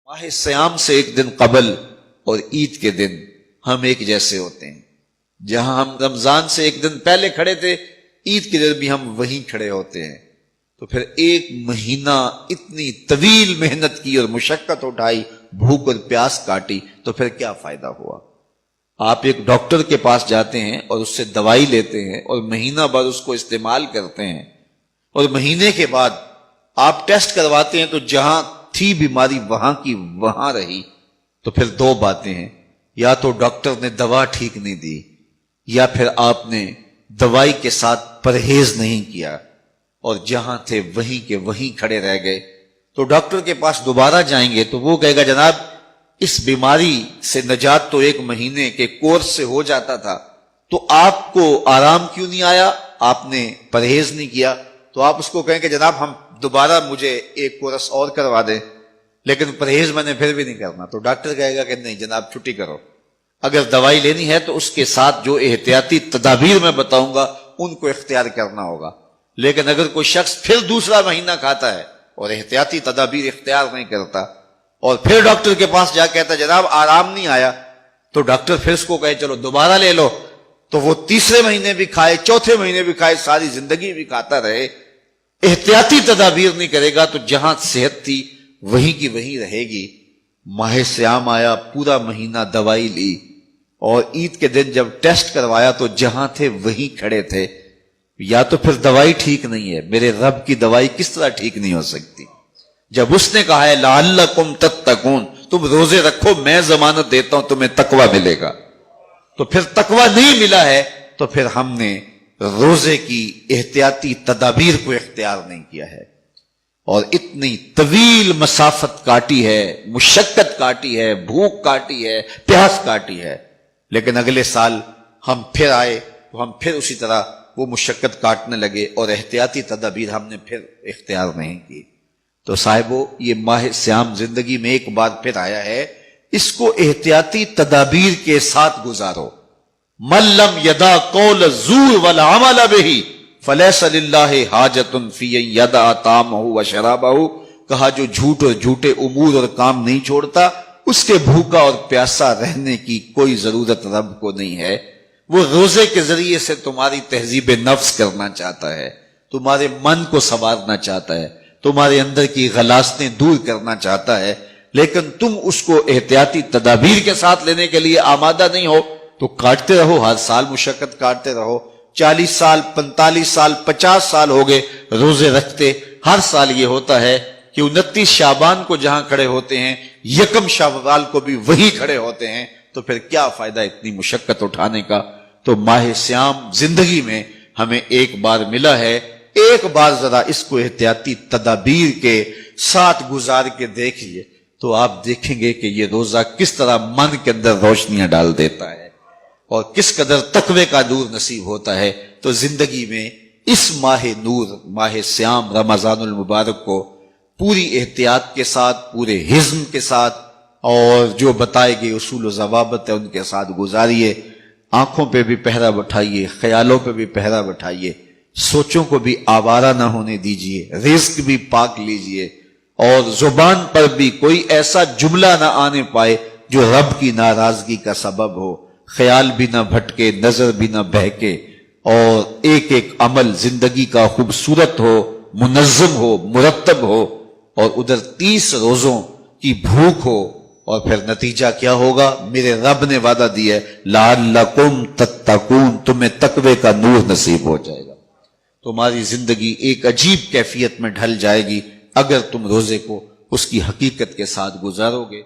ماہ سیام سے ایک دن قبل اور عید کے دن ہم ایک جیسے ہوتے ہیں. جہاں ہم رمضان سے ایک دن پہلے کھڑے تھے، عید کے دن بھی ہم وہیں کھڑے ہوتے ہیں. تو پھر ایک مہینہ اتنی طویل محنت کی اور مشقت اٹھائی، بھوک اور پیاس کاٹی، تو پھر کیا فائدہ ہوا؟ آپ ایک ڈاکٹر کے پاس جاتے ہیں اور اس سے دوائی لیتے ہیں اور مہینہ بعد اس کو استعمال کرتے ہیں، اور مہینے کے بعد آپ ٹیسٹ کرواتے ہیں تو جہاں تھی بیماری وہاں کی وہاں رہی. تو پھر دو باتیں ہیں، یا تو ڈاکٹر نے دوا ٹھیک نہیں دی، یا پھر آپ نے دوائی کے ساتھ پرہیز نہیں کیا اور جہاں تھے وہیں کے وہیں کھڑے رہ گئے. تو ڈاکٹر کے پاس دوبارہ جائیں گے تو وہ کہے گا جناب اس بیماری سے نجات تو ایک مہینے کے کورس سے ہو جاتا تھا، تو آپ کو آرام کیوں نہیں آیا؟ آپ نے پرہیز نہیں کیا. تو آپ اس کو کہیں کہ جناب ہم دوبارہ مجھے ایک کورس اور کروا دیں، لیکن پرہیز میں نے پھر بھی نہیں کرنا. تو ڈاکٹر کہے گا کہ نہیں جناب چھٹی کرو. اگر دوائی لینی ہے تو اس کے ساتھ جو احتیاطی تدابیر میں بتاؤں گا ان کو اختیار کرنا ہوگا. لیکن اگر کوئی شخص پھر دوسرا مہینہ کھاتا ہے اور احتیاطی تدابیر اختیار نہیں کرتا اور پھر ڈاکٹر کے پاس جا کہتا جناب آرام نہیں آیا، تو ڈاکٹر پھر اس کو کہے چلو دوبارہ لے لو، تو وہ تیسرے مہینے بھی کھائے، چوتھے مہینے بھی کھائے، ساری زندگی بھی کھاتا رہے، احتیاطی تدابیر نہیں کرے گا تو جہاں صحت تھی وہیں کی وہیں رہے گی. ماہ سیام آیا، پورا مہینہ دوائی لی، اور عید کے دن جب ٹیسٹ کروایا تو جہاں تھے وہیں کھڑے تھے. یا تو پھر دوائی ٹھیک نہیں ہے، میرے رب کی دوائی کس طرح ٹھیک نہیں ہو سکتی؟ جب اس نے کہا ہے لعلکم تتقون، تم روزے رکھو میں ضمانت دیتا ہوں تمہیں تقوی ملے گا، تو پھر تقوی نہیں ملا ہے تو پھر ہم نے روزے کی احتیاطی تدابیر کو اختیار نہیں کیا ہے اور اتنی طویل مسافت کاٹی ہے، مشقت کاٹی ہے، بھوک کاٹی ہے، پیاس کاٹی ہے. لیکن اگلے سال ہم پھر آئے تو ہم پھر اسی طرح وہ مشقت کاٹنے لگے اور احتیاطی تدابیر ہم نے پھر اختیار نہیں کی. تو صاحبو یہ ماہ سیام زندگی میں ایک بار پھر آیا ہے، اس کو احتیاطی تدابیر کے ساتھ گزارو. من لم یدع قول الزور والعمل بہ فلیس للہ حاجۃ فی ان یدع طعامہ وشرابہ. کہا جو جھوٹ اور جھوٹے امور اور کام نہیں چھوڑتا اس کے بھوکا اور پیاسا رہنے کی کوئی ضرورت رب کو نہیں ہے. وہ روزے کے ذریعے سے تمہاری تہذیب نفس کرنا چاہتا ہے، تمہارے من کو سنوارنا چاہتا ہے، تمہارے اندر کی غلاظتیں دور کرنا چاہتا ہے، لیکن تم اس کو احتیاطی تدابیر کے ساتھ لینے کے لیے آمادہ نہیں ہو تو کاٹتے رہو، ہر سال مشقت کاٹتے رہو. 40 سال 45 سال 50 سال ہو گئے روزے رکھتے، ہر سال یہ ہوتا ہے کہ 29 شعبان کو جہاں کھڑے ہوتے ہیں 1 شوال کو بھی وہی کھڑے ہوتے ہیں. تو پھر کیا فائدہ اتنی مشقت اٹھانے کا؟ تو ماہ سیام زندگی میں ہمیں ایک بار ملا ہے، ایک بار ذرا اس کو احتیاطی تدابیر کے ساتھ گزار کے دیکھیے تو آپ دیکھیں گے کہ یہ روزہ کس طرح من کے اندر روشنیاں ڈال دیتا ہے اور کس قدر تقوی کا نور نصیب ہوتا ہے. تو زندگی میں اس ماہ نور، ماہ سیام رمضان المبارک کو پوری احتیاط کے ساتھ، پورے حزم کے ساتھ اور جو بتائے گئے اصول و ضوابط ہے ان کے ساتھ گزاریے. آنکھوں پہ بھی پہرا بٹھائیے، خیالوں پہ بھی پہرا بٹھائیے، سوچوں کو بھی آوارہ نہ ہونے دیجیے، رزق بھی پاک لیجیے، اور زبان پر بھی کوئی ایسا جملہ نہ آنے پائے جو رب کی ناراضگی کا سبب ہو. خیال بھی نہ بھٹکے، نظر بھی نہ بہکے، اور ایک ایک عمل زندگی کا خوبصورت ہو، منظم ہو، مرتب ہو، اور ادھر 30 روزوں کی بھوک ہو. اور پھر نتیجہ کیا ہوگا؟ میرے رب نے وعدہ دیا ہے لعلکم تتقون، تمہیں تقوی کا نور نصیب ہو جائے گا. تمہاری زندگی ایک عجیب کیفیت میں ڈھل جائے گی اگر تم روزے کو اس کی حقیقت کے ساتھ گزارو گے.